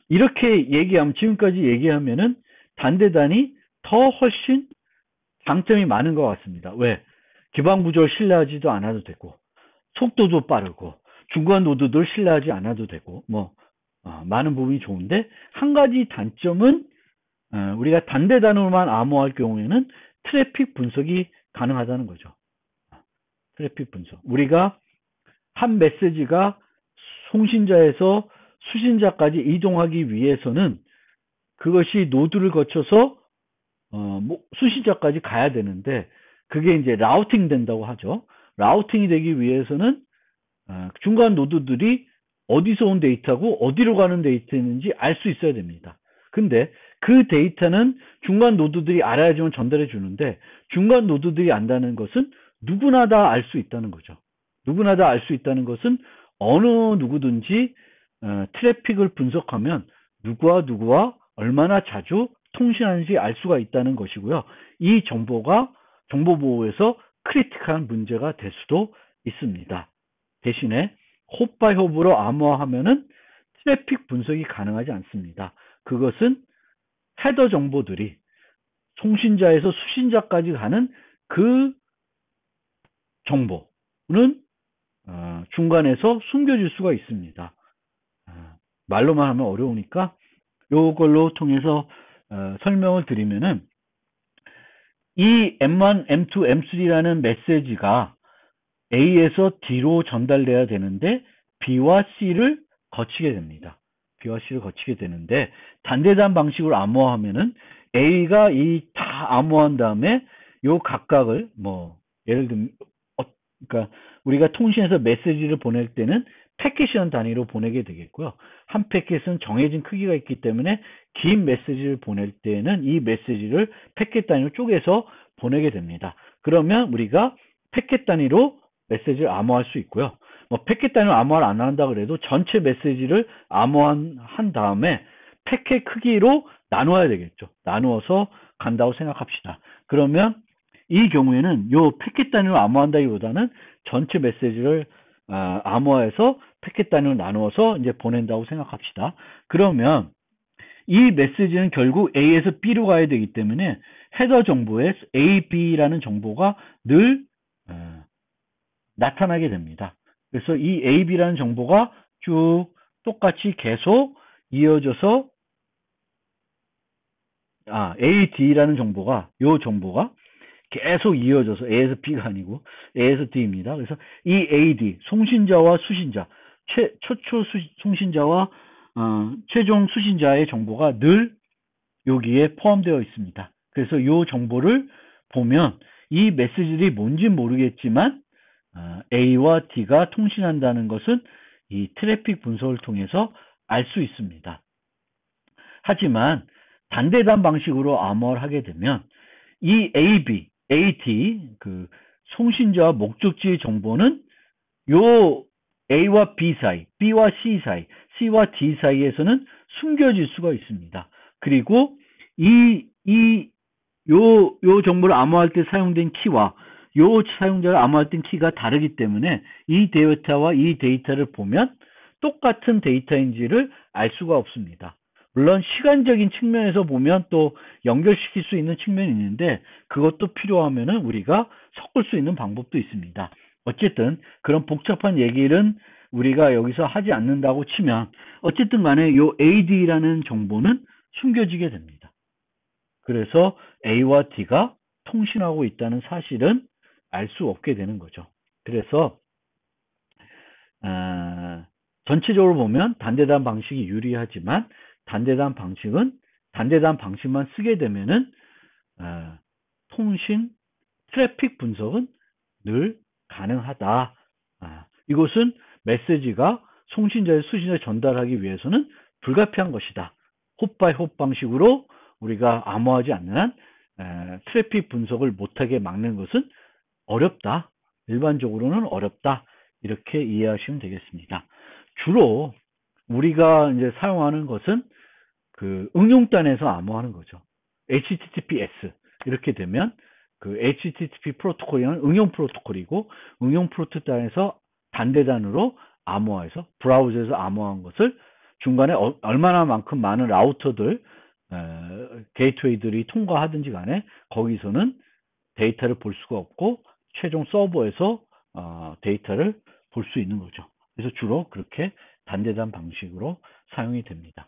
이렇게 얘기하면, 지금까지 얘기하면은 단대단이 더 훨씬 장점이 많은 것 같습니다. 왜? 기반 구조를 신뢰하지도 않아도 되고, 속도도 빠르고, 중간 노드들 신뢰하지 않아도 되고, 많은 부분이 좋은데, 한 가지 단점은 우리가 단대단으로만 암호할 경우에는 트래픽 분석이 가능하다는 거죠. 트래픽 분석. 우리가 한 메시지가 송신자에서 수신자까지 이동하기 위해서는 그것이 노드를 거쳐서 수신자까지 가야 되는데 그게 이제 라우팅 된다고 하죠. 라우팅이 되기 위해서는 중간 노드들이 어디서 온 데이터고 어디로 가는 데이터인지 알 수 있어야 됩니다. 근데 그 데이터는 중간 노드들이 알아야지만 전달해 주는데 중간 노드들이 안다는 것은 누구나 다 알 수 있다는 거죠. 누구나 다 알 수 있다는 것은 어느 누구든지 트래픽을 분석하면 누구와 얼마나 자주 통신하는지 알 수가 있다는 것이고요. 이 정보가 정보 보호에서 크리티컬한 문제가 될 수도 있습니다. 대신에 홉 바이 홉으로 암호화하면은 트래픽 분석이 가능하지 않습니다. 그것은 헤더 정보들이 송신자에서 수신자까지 가는 그 정보는 중간에서 숨겨질 수가 있습니다. 말로만 하면 어려우니까 요걸로 통해서 설명을 드리면은 이 M1, M2, M3라는 메시지가 A에서 D로 전달돼야 되는데 B와 C를 거치게 됩니다. B와 C를 거치게 되는데 단대단 방식으로 암호화하면은 A가 이 다 암호한 다음에 요 각각을 예를 들면 그러니까 우리가 통신해서 메시지를 보낼 때는 패킷이라는 단위로 보내게 되겠고요. 한 패킷은 정해진 크기가 있기 때문에 긴 메시지를 보낼 때는 이 메시지를 패킷 단위로 쪼개서 보내게 됩니다. 그러면 우리가 패킷 단위로 메시지를 암호할 수 있고요. 패킷 단위로 암호를 안 한다 그래도 전체 메시지를 암호한 다음에 패킷 크기로 나누어야 되겠죠. 나누어서 간다고 생각합시다. 그러면 이 경우에는 요 패킷 단위로 암호한다기보다는 전체 메시지를 암호화해서 패킷 단위로 나누어서 이제 보낸다고 생각합시다. 그러면 이 메시지는 결국 A에서 B로 가야 되기 때문에 헤더 정보에 A, B라는 정보가 늘 나타나게 됩니다. 그래서 이 A, B라는 정보가 쭉 똑같이 계속 이어져서 A, D라는 정보가 계속 이어져서 A에서 B가 아니고 A에서 D입니다. 그래서 이 AD 송신자와 수신자, 최초 송신자와 최종 수신자의 정보가 늘 여기에 포함되어 있습니다. 그래서 이 정보를 보면 이 메시지들이 뭔지 모르겠지만 A와 D가 통신한다는 것은 이 트래픽 분석을 통해서 알 수 있습니다. 하지만 단대단 방식으로 암호화를 하게 되면 이 AB, AD 그 송신자와 목적지의 정보는 요 A와 B 사이, B와 C 사이, C와 D 사이에서는 숨겨질 수가 있습니다. 그리고 요 정보를 암호할 때 사용된 키와 요 사용자를 암호할 때 키가 다르기 때문에 이 데이터와 이 데이터를 보면 똑같은 데이터인지를 알 수가 없습니다. 물론 시간적인 측면에서 보면 또 연결시킬 수 있는 측면이 있는데 그것도 필요하면은 우리가 섞을 수 있는 방법도 있습니다. 어쨌든 그런 복잡한 얘기는 우리가 여기서 하지 않는다고 치면 어쨌든 간에 요 AD라는 정보는 숨겨지게 됩니다. 그래서 A와 D가 통신하고 있다는 사실은 알 수 없게 되는 거죠. 그래서 전체적으로 보면 단대단 방식이 유리하지만 단대단 방식만 쓰게 되면은 통신 트래픽 분석은 늘 가능하다. 이것은 메시지가 송신자의 수신자에 전달하기 위해서는 불가피한 것이다. 홉 바이 홉 방식으로 우리가 암호하지 않는 한 트래픽 분석을 못하게 막는 것은 어렵다. 일반적으로는 어렵다. 이렇게 이해하시면 되겠습니다. 주로 우리가 이제 사용하는 것은 그 응용단에서 암호하는 거죠. HTTPS 이렇게 되면 그 HTTP 프로토콜이라는 응용 프로토콜이고 응용 프로토콜에서 단대단으로 암호화해서 브라우저에서 암호한 것을 중간에 얼마나 만큼 많은 라우터들 게이트웨이들이 통과하든지 간에 거기서는 데이터를 볼 수가 없고 최종 서버에서 데이터를 볼 수 있는 거죠. 그래서 주로 그렇게 단대단 방식으로 사용이 됩니다.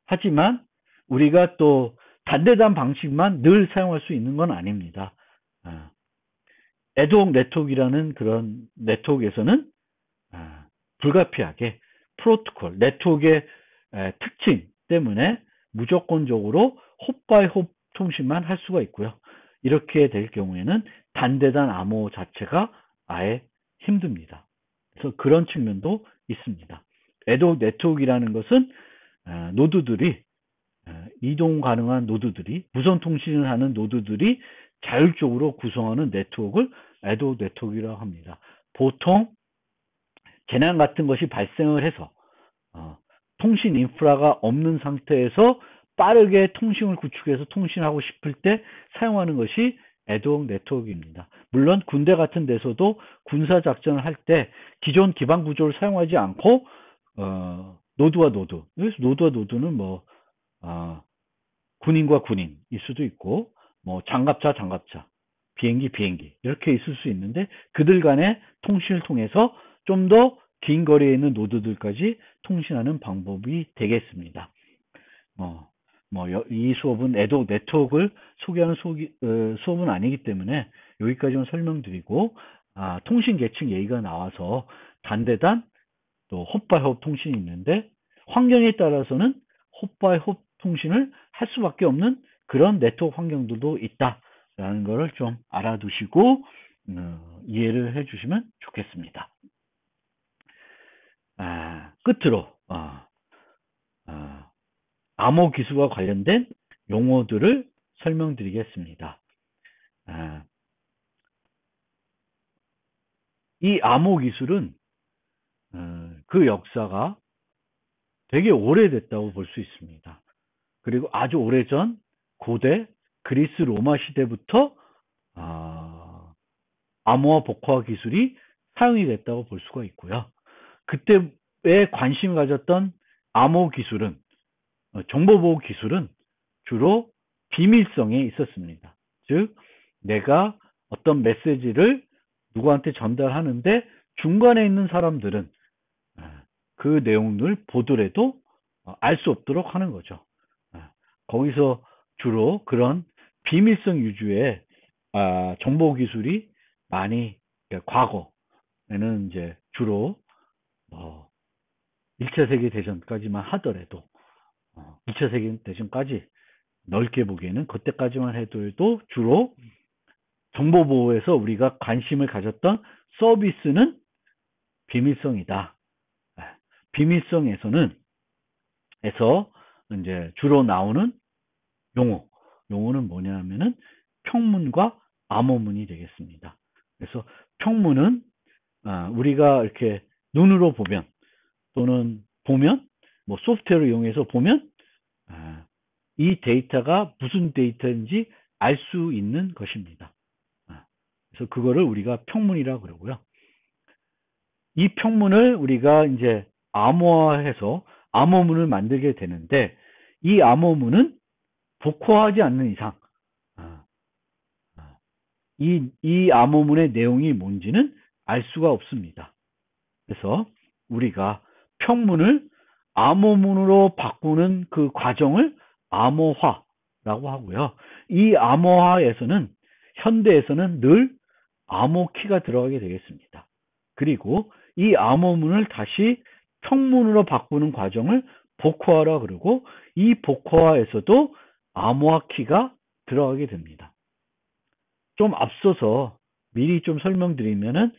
하지만 우리가 또 단대단 방식만 늘 사용할 수 있는 건 아닙니다. 애드옥 네트워크라는 그런 네트워크에서는 불가피하게 프로토콜, 네트워크의 특징 때문에 무조건적으로 홉바이홉 통신만 할 수가 있고요. 이렇게 될 경우에는 단대단 암호 자체가 아예 힘듭니다. 그래서 그런 측면도 있습니다. 애독 네트워크라는 것은 노드들이 이동 가능한 노드들이 무선 통신을 하는 노드들이 자율적으로 구성하는 네트워크를 애독 네트워크라고 합니다. 보통 재난 같은 것이 발생을 해서 통신 인프라가 없는 상태에서 빠르게 통신을 구축해서 통신하고 싶을 때 사용하는 것이 애독 네트워크입니다. 물론 군대 같은 데서도 군사 작전을 할 때 기존 기반 구조를 사용하지 않고 노드와 노드, 여기서 노드와 노드는 뭐 군인과 군인일 수도 있고 뭐 장갑차 장갑차, 비행기 비행기 이렇게 있을 수 있는데 그들 간의 통신을 통해서 좀 더 긴 거리에 있는 노드들까지 통신하는 방법이 되겠습니다. 이 수업은 애독 네트워크를 소개하는 수업은 아니기 때문에 여기까지만 설명드리고 통신 계층 얘기가 나와서 단대단 또 홉바이홉 통신이 있는데 환경에 따라서는 홉바이홉 통신을 할 수밖에 없는 그런 네트워크 환경들도 있다라는 것을 좀 알아두시고 이해를 해주시면 좋겠습니다. 끝으로 암호 기술과 관련된 용어들을 설명드리겠습니다. 이 암호 기술은 그 역사가 되게 오래됐다고 볼 수 있습니다. 그리고 아주 오래전 고대 그리스 로마 시대부터 암호화 복화화 기술이 사용이 됐다고 볼 수가 있고요. 그때에 관심을 가졌던 암호 기술은 정보보호 기술은 주로 비밀성에 있었습니다. 즉 내가 어떤 메시지를 누구한테 전달하는데 중간에 있는 사람들은 그 내용을 보더라도 알 수 없도록 하는 거죠. 거기서 주로 그런 비밀성 위주의 정보 기술이 많이 과거에는 이제 주로 1차 세계대전까지만 하더라도 2차 세계대전까지 넓게 보기에는 그때까지만 해도 주로 정보보호에서 우리가 관심을 가졌던 서비스는 비밀성이다. 비밀성에서 이제 주로 나오는 용어는 뭐냐면은 평문과 암호문이 되겠습니다. 그래서 평문은 우리가 이렇게 눈으로 보면 또는 뭐 소프트웨어를 이용해서 보면 이 데이터가 무슨 데이터인지 알 수 있는 것입니다. 그래서 그거를 우리가 평문이라고 그러고요. 이 평문을 우리가 이제 암호화해서 암호문을 만들게 되는데 이 암호문은 복호하지 않는 이상 이 암호문의 내용이 뭔지는 알 수가 없습니다. 그래서 우리가 평문을 암호문으로 바꾸는 그 과정을 암호화라고 하고요. 이 암호화에서는 현대에서는 늘 암호키가 들어가게 되겠습니다. 그리고 이 암호문을 다시 평문으로 바꾸는 과정을 복호화라 그러고 이 복호화에서도 암호화 키가 들어가게 됩니다. 좀 앞서서 미리 좀 설명드리면은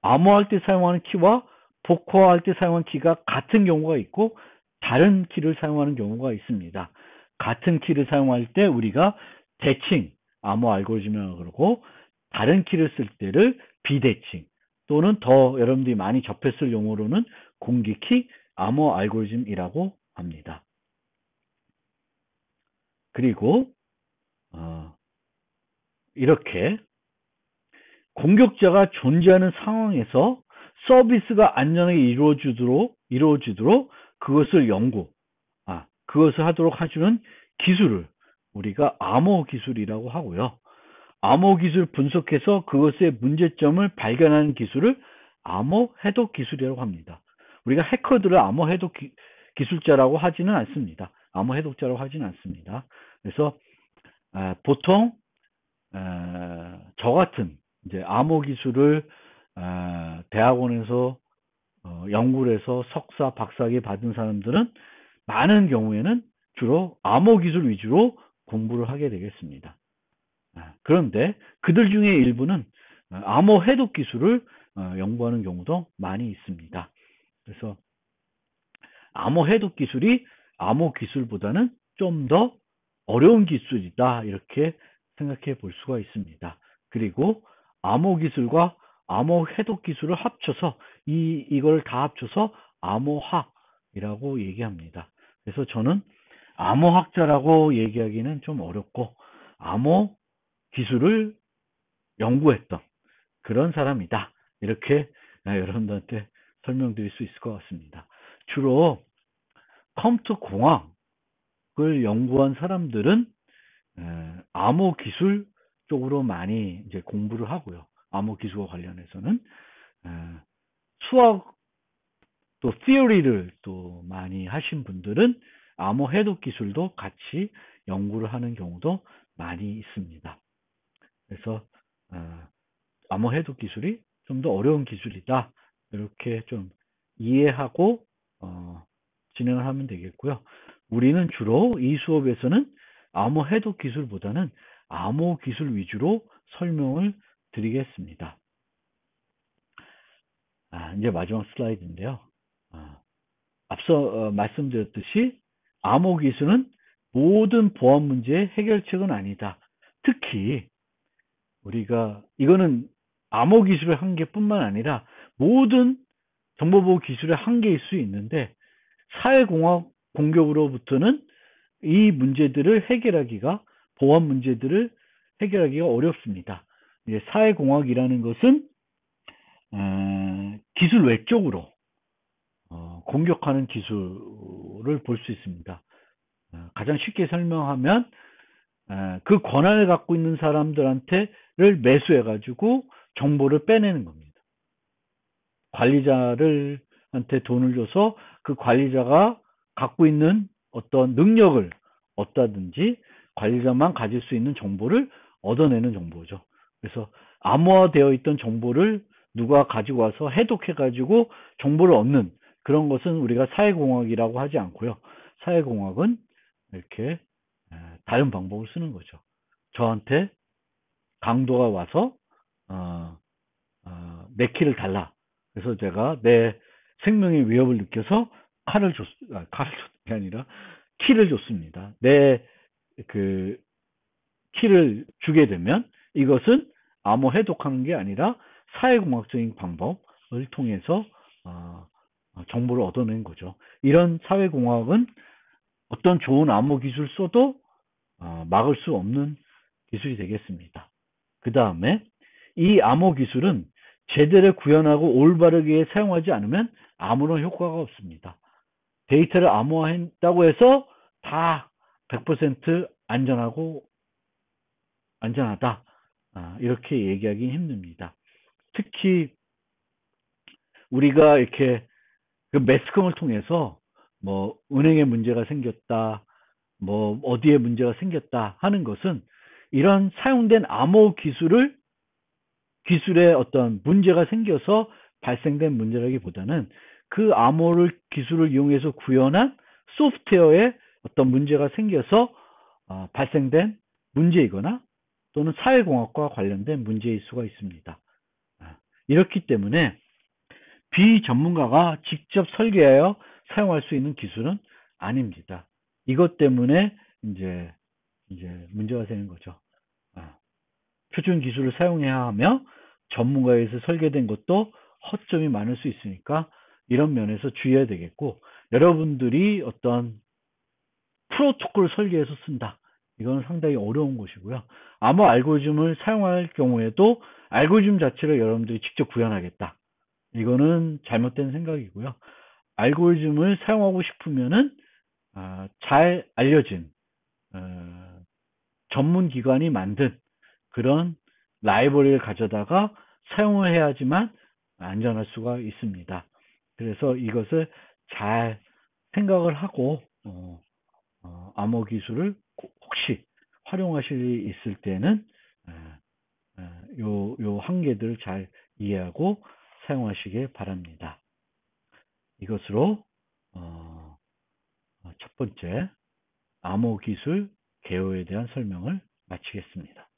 암호화할 때 사용하는 키와 복호화할 때 사용하는 키가 같은 경우가 있고 다른 키를 사용하는 경우가 있습니다. 같은 키를 사용할 때 우리가 대칭 암호 알고리즘이라고 그러고 다른 키를 쓸 때를 비대칭 또는 더 여러분들이 많이 접했을 용어로는 공기키 암호 알고리즘이라고 합니다. 그리고 이렇게 공격자가 존재하는 상황에서 서비스가 안전하게 이루어지도록 그것을 그것을 하도록 해주는 기술을 우리가 암호 기술이라고 하고요. 암호 기술 분석해서 그것의 문제점을 발견하는 기술을 암호 해독 기술이라고 합니다. 우리가 해커들을 암호 해독 기술자라고 하지는 않습니다. 암호 해독자라고 하지는 않습니다. 그래서 보통 저 같은 이제 암호 기술을 대학원에서 연구를 해서 석사, 박사학위 받은 사람들은 많은 경우에는 주로 암호 기술 위주로 공부를 하게 되겠습니다. 그런데 그들 중에 일부는 암호 해독 기술을 연구하는 경우도 많이 있습니다. 그래서 암호 해독 기술이 암호 기술보다는 좀 더 어려운 기술이다, 이렇게 생각해 볼 수가 있습니다. 그리고 암호 기술과 암호 해독 기술을 합쳐서 이걸 다 합쳐서 암호학이라고 얘기합니다. 그래서 저는 암호학자라고 얘기하기는 좀 어렵고 암호 기술을 연구했던 그런 사람이다, 이렇게 여러분들한테 설명드릴 수 있을 것 같습니다. 주로 컴퓨터 공학을 연구한 사람들은 암호 기술 쪽으로 많이 이제 공부를 하고요. 암호 기술과 관련해서는 수학 또 theory를 또 많이 하신 분들은 암호 해독 기술도 같이 연구를 하는 경우도 많이 있습니다. 그래서 암호 해독 기술이 좀 더 어려운 기술이다, 이렇게 좀 이해하고 진행을 하면 되겠고요. 우리는 주로 이 수업에서는 암호 해독 기술보다는 암호 기술 위주로 설명을 드리겠습니다. 이제 마지막 슬라이드인데요. 앞서 말씀드렸듯이 암호 기술은 모든 보안 문제의 해결책은 아니다. 특히 우리가 이거는 암호 기술의 한계뿐만 아니라 모든 정보보호 기술의 한계일 수 있는데, 사회공학 공격으로부터는 이 문제들을 해결하기가, 보안 문제들을 해결하기가 어렵습니다. 사회공학이라는 것은 기술 외적으로 공격하는 기술을 볼 수 있습니다. 가장 쉽게 설명하면 그 권한을 갖고 있는 사람들한테를 매수해 가지고 정보를 빼내는 겁니다. 관리자한테 돈을 줘서 그 관리자가 갖고 있는 어떤 능력을 얻다든지 관리자만 가질 수 있는 정보를 얻어내는 정보죠. 그래서 암호화되어 있던 정보를 누가 가지고 와서 해독해 가지고 정보를 얻는 그런 것은 우리가 사회공학이라고 하지 않고요. 사회공학은 이렇게 다른 방법을 쓰는 거죠. 저한테 강도가 와서 내 키를 달라. 그래서 제가 내 생명의 위협을 느껴서 칼을 줬는 게 아니라 키를 줬습니다. 내 그 키를 주게 되면 이것은 암호 해독하는 게 아니라 사회공학적인 방법을 통해서 정보를 얻어낸 거죠. 이런 사회공학은 어떤 좋은 암호 기술 써도 막을 수 없는 기술이 되겠습니다. 그 다음에 이 암호 기술은 제대로 구현하고 올바르게 사용하지 않으면 아무런 효과가 없습니다. 데이터를 암호화했다고 해서 다 100% 안전하다, 이렇게 얘기하기 힘듭니다. 특히 우리가 이렇게 그 매스컴을 통해서 뭐 은행에 문제가 생겼다, 뭐 어디에 문제가 생겼다 하는 것은 이런 사용된 암호 기술에 어떤 문제가 생겨서 발생된 문제라기보다는 그 암호를 기술을 이용해서 구현한 소프트웨어에 어떤 문제가 생겨서 발생된 문제이거나 또는 사회공학과 관련된 문제일 수가 있습니다. 이렇기 때문에 비전문가가 직접 설계하여 사용할 수 있는 기술은 아닙니다. 이것 때문에 이제 문제가 되는 거죠. 표준 기술을 사용해야 하며 전문가에 의해서 설계된 것도 허점이 많을 수 있으니까 이런 면에서 주의해야 되겠고, 여러분들이 어떤 프로토콜을 설계해서 쓴다, 이건 상당히 어려운 것이고요. 암호 알고리즘을 사용할 경우에도 알고리즘 자체를 여러분들이 직접 구현하겠다, 이거는 잘못된 생각이고요. 알고리즘을 사용하고 싶으면은 잘 알려진 전문 기관이 만든 그런 라이브러리를 가져다가 사용을 해야지만 안전할 수가 있습니다. 그래서 이것을 잘 생각을 하고 암호 기술을 혹시 활용하실 일이 있을 때는 요 한계들을 잘 이해하고 사용하시길 바랍니다. 이것으로 첫 번째 암호 기술 개요에 대한 설명을 마치겠습니다.